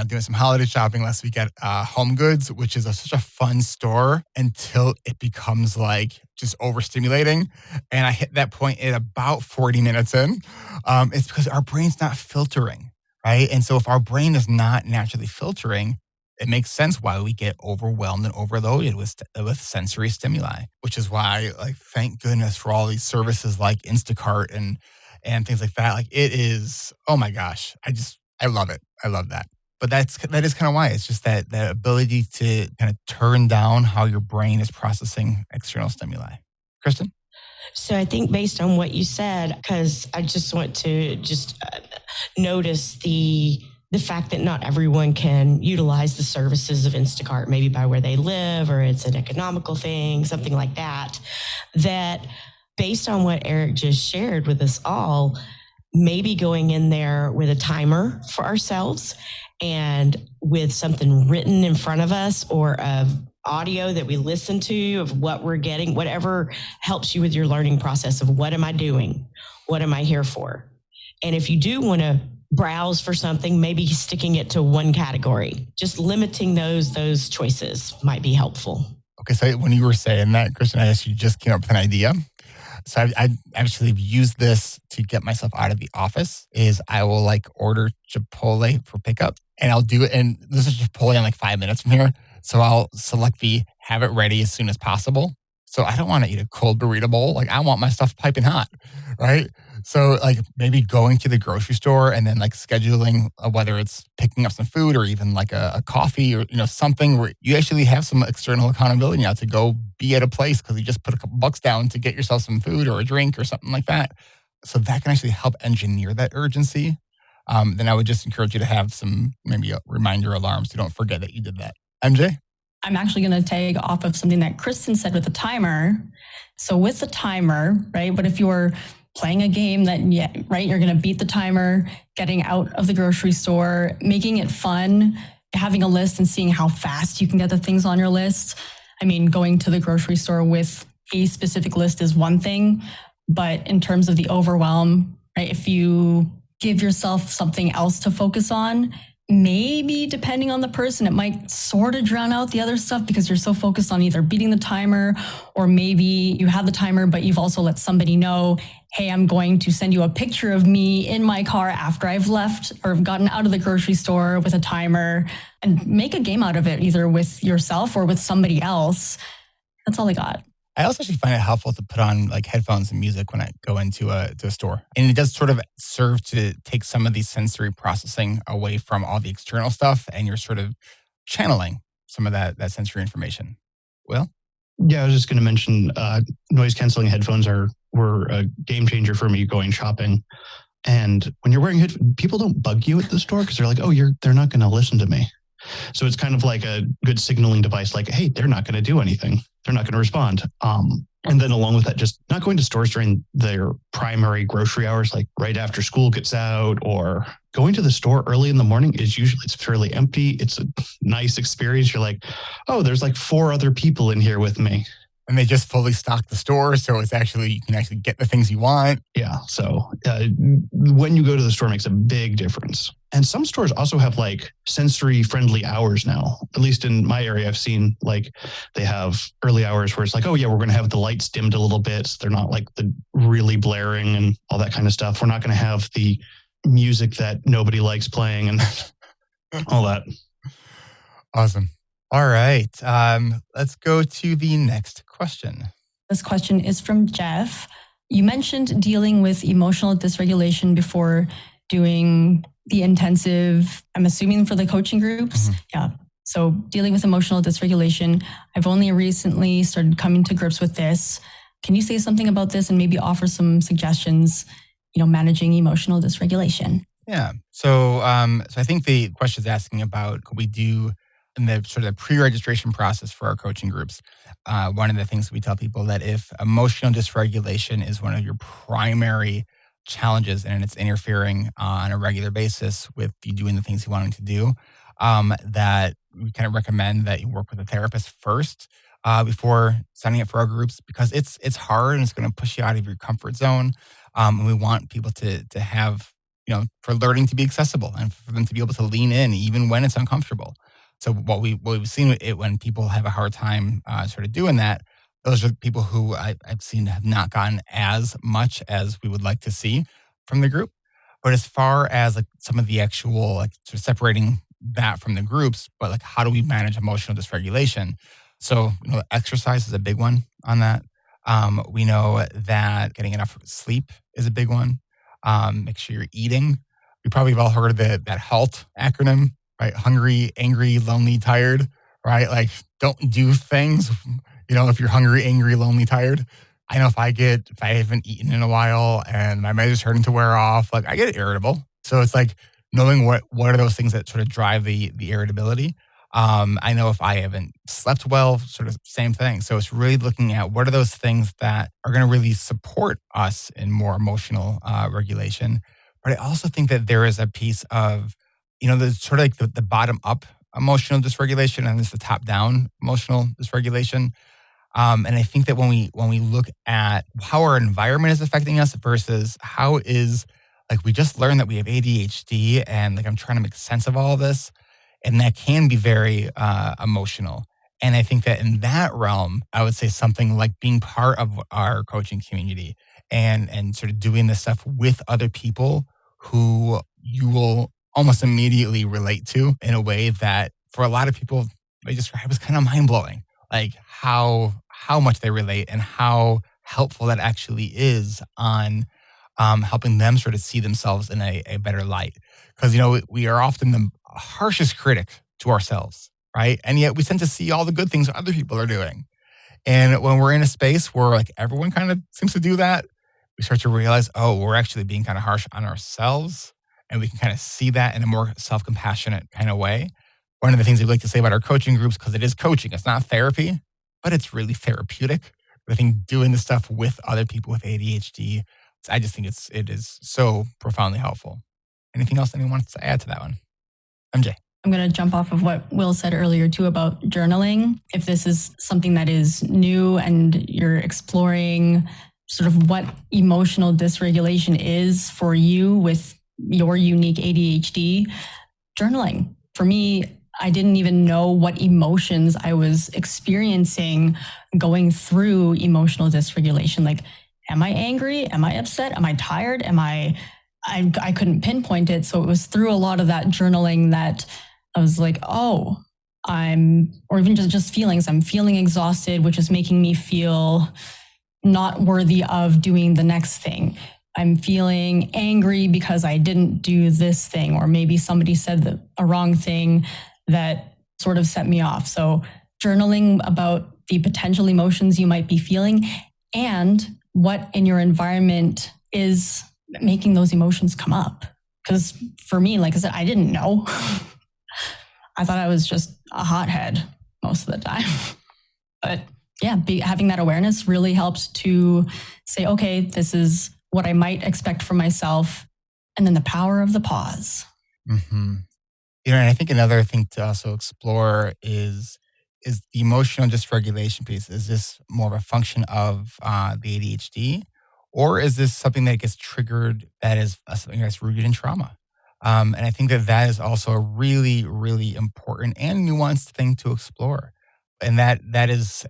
doing some holiday shopping last week at Home Goods, which is such a fun store until it becomes like just overstimulating. And I hit that point at about 40 minutes in. It's because our brain's not filtering, right? And so if our brain is not naturally filtering, it makes sense why we get overwhelmed and overloaded with sensory stimuli, which is why, like, thank goodness for all these services like Instacart and things like that. Like, it is, oh my gosh, I love it. I love that. But that is kind of why. It's just that ability to kind of turn down how your brain is processing external stimuli. Kristen? So I think based on what you said, because I just want to notice the fact that not everyone can utilize the services of Instacart, maybe by where they live, or it's an economical thing, something like that, that based on what Eric just shared with us all, maybe going in there with a timer for ourselves and with something written in front of us or of audio that we listen to of what we're getting, whatever helps you with your learning process of what am I doing? What am I here for? And if you do want to browse for something, maybe sticking it to one category, just limiting those choices might be helpful. Okay, so when you were saying that, Kristen, I actually just came up with an idea. So I actually used this to get myself out of the office. Is I will like order Chipotle for pickup, and I'll do it. And this is Chipotle in like 5 minutes from here. So I'll select the have it ready as soon as possible. So I don't want to eat a cold burrito bowl. Like, I want my stuff piping hot, right? So like maybe going to the grocery store and then like scheduling whether it's picking up some food or even like a coffee or, something where you actually have some external accountability now to go be at a place because you just put a couple bucks down to get yourself some food or a drink or something like that. So that can actually help engineer that urgency. Then I would just encourage you to have some maybe reminder alarms so you don't forget that you did that. MJ? I'm actually going to tag off of something that Kristen said with the timer. So with the timer, right? But if you're playing a game that, right, you're going to beat the timer, getting out of the grocery store, making it fun, having a list and seeing how fast you can get the things on your list. I mean, going to the grocery store with a specific list is one thing, but in terms of the overwhelm, right, if you give yourself something else to focus on, maybe depending on the person, it might sort of drown out the other stuff because you're so focused on either beating the timer or maybe you have the timer, but you've also let somebody know, hey, I'm going to send you a picture of me in my car after I've left or gotten out of the grocery store with a timer, and make a game out of it, either with yourself or with somebody else. That's all I got. I also actually find it helpful to put on like headphones and music when I go into a store. And it does sort of serve to take some of the sensory processing away from all the external stuff, and you're sort of channeling some of that sensory information. Will? Yeah, I was just going to mention noise canceling headphones were a game changer for me going shopping. And when you're wearing headphones, people don't bug you at the store because they're like, oh, they're not going to listen to me. So it's kind of like a good signaling device, like, hey, they're not going to do anything. They're not going to respond. And then along with that, just not going to stores during their primary grocery hours, like right after school gets out, or going to the store early in the morning it's fairly empty. It's a nice experience. You're like, oh, there's like 4 other people in here with me. And they just fully stock the store. So you can actually get the things you want. Yeah. So when you go to the store, it makes a big difference. And some stores also have like sensory friendly hours now. At least in my area, I've seen like they have early hours where it's like, oh yeah, we're going to have the lights dimmed a little bit. So they're not like the really blaring and all that kind of stuff. We're not going to have the music that nobody likes playing and all that. Awesome. All right. Let's go to the next question. This question is from Jeff. You mentioned dealing with emotional dysregulation before doing the intensive, I'm assuming for the coaching groups. Mm-hmm. Yeah. So dealing with emotional dysregulation, I've only recently started coming to grips with this. Can you say something about this and maybe offer some suggestions, managing emotional dysregulation? Yeah. So I think the question is asking about what we do in the sort of the pre-registration process for our coaching groups. One of the things we tell people that if emotional dysregulation is one of your primary challenges and it's interfering on a regular basis with you doing the things you want to do, that we kind of recommend that you work with a therapist first before signing up for our groups, because it's hard and it's going to push you out of your comfort zone. And we want people to have, for learning to be accessible and for them to be able to lean in even when it's uncomfortable. So what we've seen it when people have a hard time sort of doing that, those are the people who I've seen have not gotten as much as we would like to see from the group. But as far as like some of the actual like sort of separating that from the groups, but like how do we manage emotional dysregulation? So exercise is a big one on that. We know that getting enough sleep is a big one. Make sure you're eating. You probably have all heard of that HALT acronym, right? Hungry, angry, lonely, tired, right? Like don't do things, if you're hungry, angry, lonely, tired. I know if I haven't eaten in a while and my measure's starting to wear off, like I get irritable. So it's like knowing what are those things that sort of drive the irritability. I know if I haven't slept well, sort of same thing. So it's really looking at what are those things that are going to really support us in more emotional regulation. But I also think that there is a piece of, there's sort of like the bottom up emotional dysregulation and there's the top down emotional dysregulation. And I think that when we look at how our environment is affecting us versus how is, like, we just learned that we have ADHD and like I'm trying to make sense of all of this. And that can be very emotional. And I think that in that realm, I would say something like being part of our coaching community and sort of doing this stuff with other people who you will almost immediately relate to in a way that for a lot of people, they describe as kind of mind-blowing. Like how much they relate and how helpful that actually is on helping them sort of see themselves in a better light. Because, we are often the harshest critic to ourselves, right? And yet we tend to see all the good things other people are doing. And when we're in a space where like everyone kind of seems to do that, we start to realize, oh, we're actually being kind of harsh on ourselves. And we can kind of see that in a more self-compassionate kind of way. One of the things we like to say about our coaching groups, because it is coaching, it's not therapy, but it's really therapeutic. I think doing this stuff with other people with ADHD, I just think it is so profoundly helpful. Anything else anyone wants to add to that one? MJ. I'm going to jump off of what Will said earlier too about journaling. If this is something that is new and you're exploring sort of what emotional dysregulation is for you with your unique ADHD, journaling. For me, I didn't even know what emotions I was experiencing going through emotional dysregulation. Like, am I angry? Am I upset? Am I tired? I couldn't pinpoint it. So it was through a lot of that journaling that I was like, or even just feelings. I'm feeling exhausted, which is making me feel not worthy of doing the next thing. I'm feeling angry because I didn't do this thing, or maybe somebody said a wrong thing that sort of set me off. So journaling about the potential emotions you might be feeling and what in your environment is making those emotions come up. Because for me, like I said, I didn't know. I thought I was just a hothead most of the time. But yeah, having that awareness really helps to say, okay, this is what I might expect from myself. And then the power of the pause. Mm-hmm. And I think another thing to also explore is the emotional dysregulation piece. Is this more of a function of the ADHD? Or is this something that gets triggered that is something that's rooted in trauma? And I think that is also a really, really important and nuanced thing to explore. And that is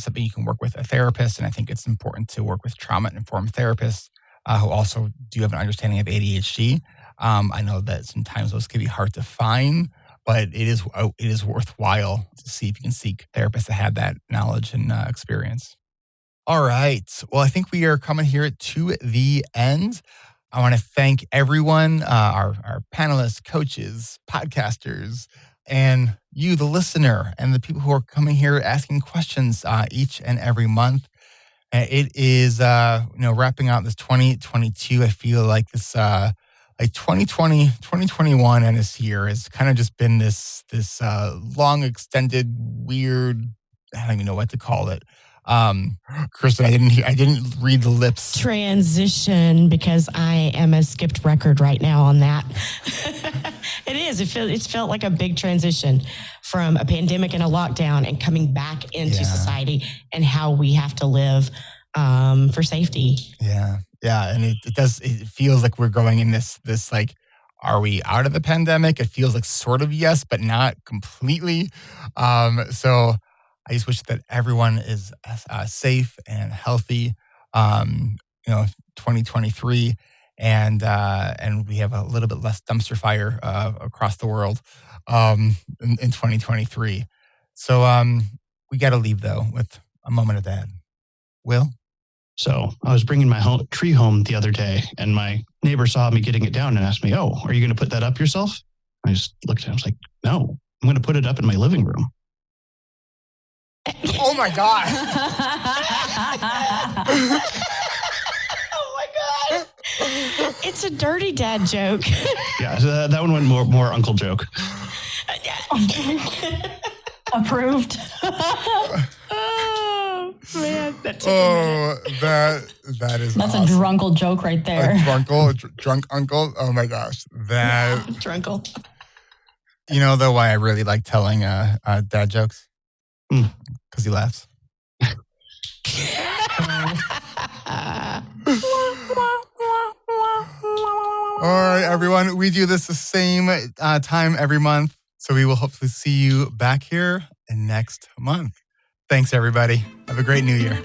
something you can work with a therapist. And I think it's important to work with trauma-informed therapists who also do have an understanding of ADHD. I know that sometimes those can be hard to find, but it is worthwhile to see if you can seek therapists that have that knowledge and experience. All right. Well, I think we are coming here to the end. I want to thank everyone, our panelists, coaches, podcasters, and you, the listener, and the people who are coming here asking questions each and every month. It is, wrapping out this 2022. I feel like this, like 2020, 2021 and this year has kind of just been this long, extended, weird, I don't even know what to call it. Kristen, I didn't read the lips. Transition, because I am a skipped record right now on that. It is. It's felt like a big transition from a pandemic and a lockdown and coming back into society and how we have to live for safety. Yeah. Yeah. And it feels like we're going in this like, are we out of the pandemic? It feels like sort of yes, but not completely. So I just wish that everyone is safe and healthy, 2023. And we have a little bit less dumpster fire across the world in 2023. So we got to leave, though, with a moment of dad. Will? So I was bringing my tree home the other day, and my neighbor saw me getting it down and asked me, "Oh, are you going to put that up yourself?" I just looked at him. I was like, "No, I'm going to put it up in my living room." Oh my God. Oh my God. It's a dirty dad joke. Yeah, so that one went more uncle joke. Approved. Oh man, that is That's awesome. a drunkle joke right there. Drunk uncle. Oh my gosh, that drunkle. You know though why I really like telling dad jokes? Because he laughs. All right, everyone. We do this the same time every month. So we will hopefully see you back here next month. Thanks, everybody. Have a great new year.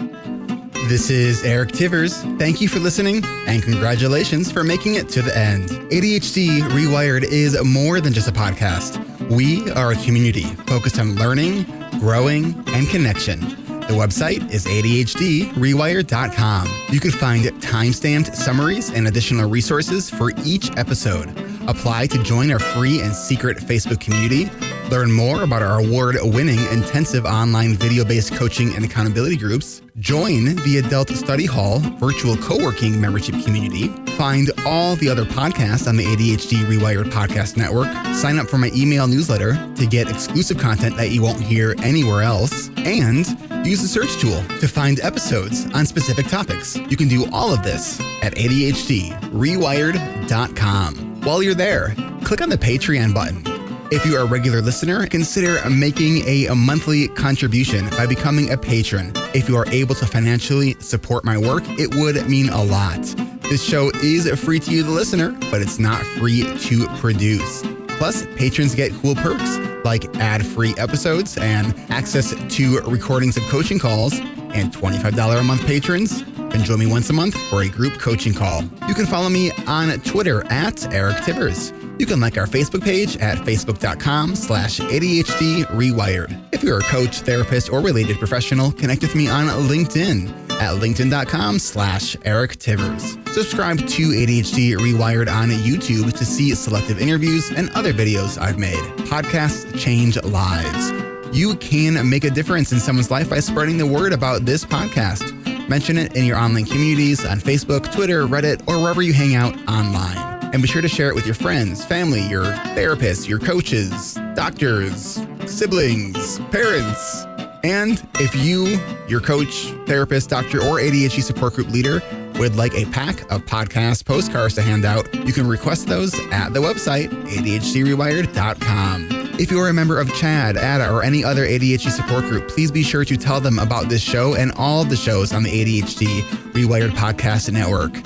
This is Eric Tivers. Thank you for listening, and congratulations for making it to the end. ADHD reWired is more than just a podcast. We are a community focused on learning, growing, and connection. The website is ADHDrewired.com. You can find time-stamped summaries and additional resources for each episode. Apply to join our free and secret Facebook community. Learn more about our award-winning intensive online video-based coaching and accountability groups. Join the Adult Study Hall virtual co-working membership community. Find all the other podcasts on the ADHD reWired podcast network. Sign up for my email newsletter to get exclusive content that you won't hear anywhere else. And use the search tool to find episodes on specific topics. You can do all of this at ADHDrewired.com. While you're there, click on the Patreon button. If you are a regular listener, consider making a monthly contribution by becoming a patron. If you are able to financially support my work, it would mean a lot. This show is free to you, the listener, but it's not free to produce. Plus, patrons get cool perks like ad-free episodes and access to recordings of coaching calls, and $25 a month patrons can join me once a month for a group coaching call. You can follow me on Twitter at Eric Tivers. You can like our Facebook page at facebook.com/ADHD reWired. If you're a coach, therapist, or related professional, connect with me on LinkedIn at linkedin.com/Eric Tivers. Subscribe to ADHD reWired on YouTube to see selective interviews and other videos I've made. Podcasts change lives. You can make a difference in someone's life by spreading the word about this podcast. Mention it in your online communities on Facebook, Twitter, Reddit, or wherever you hang out online. And be sure to share it with your friends, family, your therapists, your coaches, doctors, siblings, parents. And if you, your coach, therapist, doctor, or ADHD support group leader would like a pack of podcast postcards to hand out, you can request those at the website, ADHDrewired.com. If you are a member of CHAD, ADA, or any other ADHD support group, please be sure to tell them about this show and all of the shows on the ADHD reWired Podcast Network.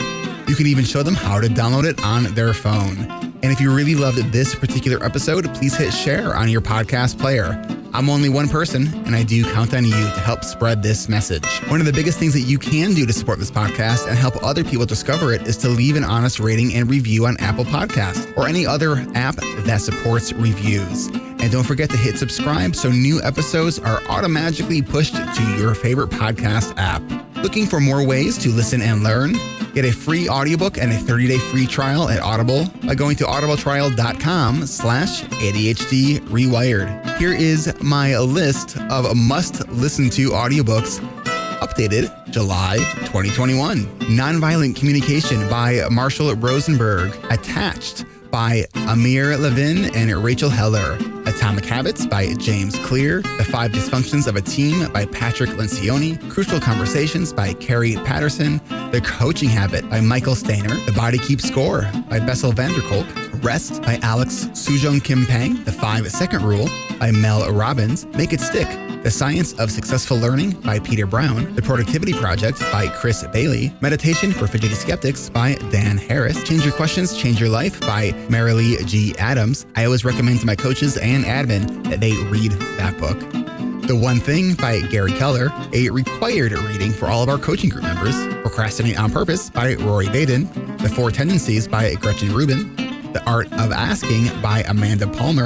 You can even show them how to download it on their phone. And if you really loved this particular episode, please hit share on your podcast player. I'm only one person, and I do count on you to help spread this message. One of the biggest things that you can do to support this podcast and help other people discover it is to leave an honest rating and review on Apple Podcasts or any other app that supports reviews. And don't forget to hit subscribe so new episodes are automatically pushed to your favorite podcast app. Looking for more ways to listen and learn? Get a free audiobook and a 30-day free trial at Audible by going to audibletrial.com/ADHD reWired. Here is my list of must-listen-to audiobooks updated July 2021. Nonviolent Communication by Marshall Rosenberg. Attached by Amir Levin and Rachel Heller. Atomic Habits by James Clear, The 5 Dysfunctions of a Team by Patrick Lencioni, Crucial Conversations by Carrie Patterson, The Coaching Habit by Michael Stainer, The Body Keeps Score by Bessel van der Kolk, Rest by Alex Sujong Kim Pang, The 5-Second Rule by Mel Robbins, Make It Stick, The Science of Successful Learning by Peter Brown, The Productivity Project by Chris Bailey, Meditation for Fidgety Skeptics by Dan Harris, Change Your Questions, Change Your Life by Marilee G. Adams. I always recommend to my coaches and admin that they read that book. The One Thing by Gary Keller, a required reading for all of our coaching group members. Procrastinate on Purpose by Rory Baden, The 4 Tendencies by Gretchen Rubin, The Art of Asking by Amanda Palmer.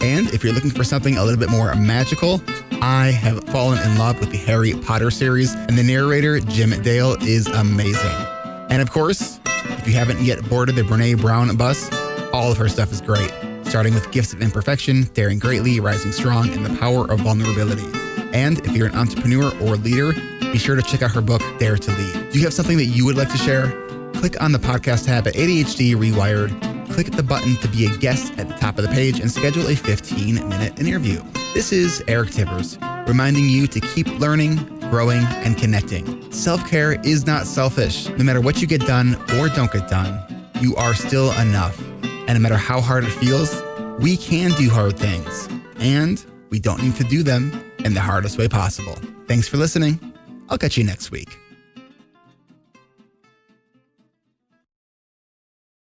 And if you're looking for something a little bit more magical, I have fallen in love with the Harry Potter series, and the narrator, Jim Dale, is amazing. And of course, if you haven't yet boarded the Brene Brown bus, all of her stuff is great, starting with Gifts of Imperfection, Daring Greatly, Rising Strong, and The Power of Vulnerability. And if you're an entrepreneur or leader, be sure to check out her book, Dare to Lead. Do you have something that you would like to share? Click on the podcast tab at ADHD reWired. Click the button to be a guest at the top of the page and schedule a 15-minute interview. This is Eric Tivers, reminding you to keep learning, growing, and connecting. Self-care is not selfish. No matter what you get done or don't get done, you are still enough. And no matter how hard it feels, we can do hard things. And we don't need to do them in the hardest way possible. Thanks for listening. I'll catch you next week.